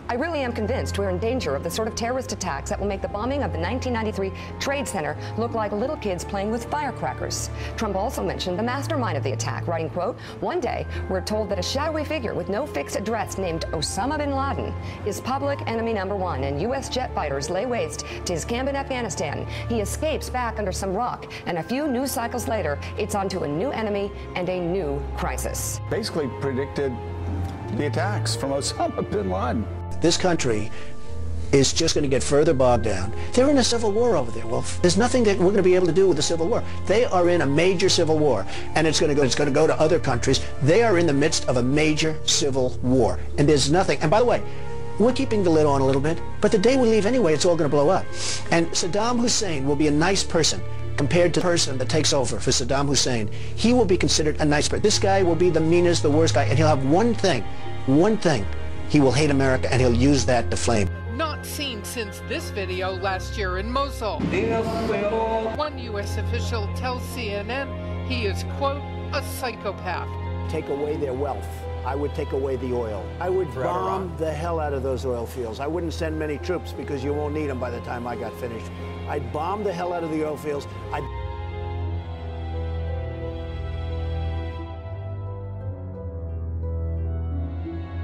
I really am convinced we're in danger of the sort of terrorist attacks that will make the bombing of the 1993 Trade Center look like little kids playing with firecrackers. Trump also mentioned the mastermind of the attack, writing, quote, "One day, we're told that a shadowy figure with no fixed address named Osama bin Laden is public enemy number one, and U.S. jet fighters lay waste to his camp in Afghanistan. He escapes back under some rock, and a few news cycles later, it's onto a new enemy and a new crisis." Basically predicted the attacks from Osama bin Laden. This country is just going to get further bogged down. They're in a civil war over there. Well, there's nothing that we're going to be able to do with the civil war. They are in a major civil war, and it's going to go to other countries. They are in the midst of a major civil war, and there's nothing. And by the way, we're keeping the lid on a little bit, but the day we leave anyway, it's all going to blow up. And Saddam Hussein will be a nice person compared to the person that takes over for Saddam Hussein. He will be considered a nice person. This guy will be the meanest, the worst guy, and he'll have one thing. He will hate America, and he'll use that to flame. Not seen since this video last year in Mosul. One U.S. official tells CNN he is, quote, a psychopath. Take away their wealth. I would take away the oil. I would bomb the hell out of those oil fields. I wouldn't send many troops because you won't need them by the time I got finished. I'd bomb the hell out of the oil fields.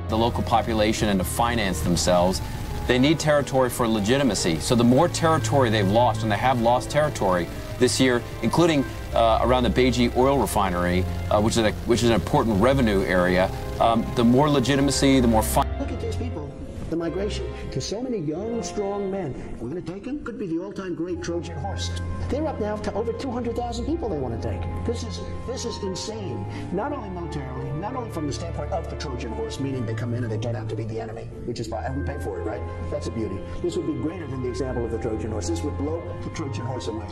The local population and to finance themselves. They need territory for legitimacy. So the more territory they've lost, and they have lost territory this year, including around the Beiji oil refinery, which is an important revenue area, the more legitimacy, the more fun. Look at these people, the migration. There's so many young, strong men. We're going to take them? Could be the all-time great Trojan horse. They're up now to over 200,000 people they want to take. This is insane. Not only militarily, not only from the standpoint of the Trojan horse, meaning they come in and they turn out to be the enemy, which is fine, and we pay for it, right? That's a beauty. This would be greater than the example of the Trojan horse. This would blow the Trojan horse away.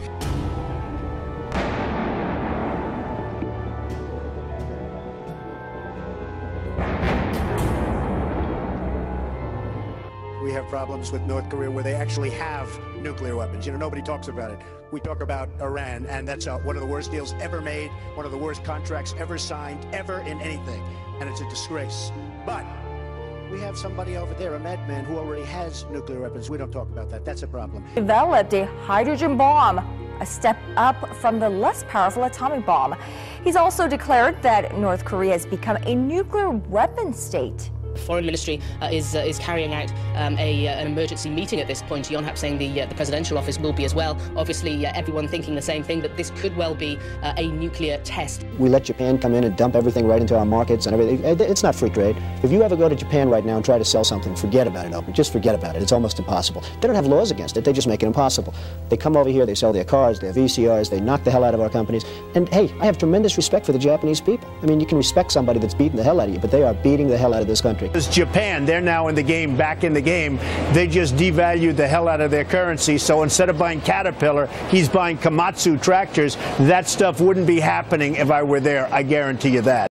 We have problems with North Korea where they actually have nuclear weapons. You know, nobody talks about it. We talk about Iran, and that's one of the worst deals ever made, one of the worst contracts ever signed, ever in anything, and it's a disgrace. But we have somebody over there, a madman, who already has nuclear weapons. We don't talk about that. That's a problem. Developed a hydrogen bomb, a step up from the less powerful atomic bomb. He's also declared that North Korea has become a nuclear weapon state. Foreign Ministry is carrying out an emergency meeting at this point. Yonhap saying the presidential office will be as well. Obviously, everyone thinking the same thing, that this could well be a nuclear test. We let Japan come in and dump everything right into our markets and everything. It's not free trade. If you ever go to Japan right now and try to sell something, forget about it, Open. Just forget about it. It's almost impossible. They don't have laws against it. They just make it impossible. They come over here, they sell their cars, their VCRs, they knock the hell out of our companies. And hey, I have tremendous respect for the Japanese people. I mean, you can respect somebody that's beating the hell out of you, but they are beating the hell out of this country. It's Japan. They're now in the game, back in the game. They just devalued the hell out of their currency. So instead of buying Caterpillar, he's buying Komatsu tractors. That stuff wouldn't be happening if I were there. I guarantee you that.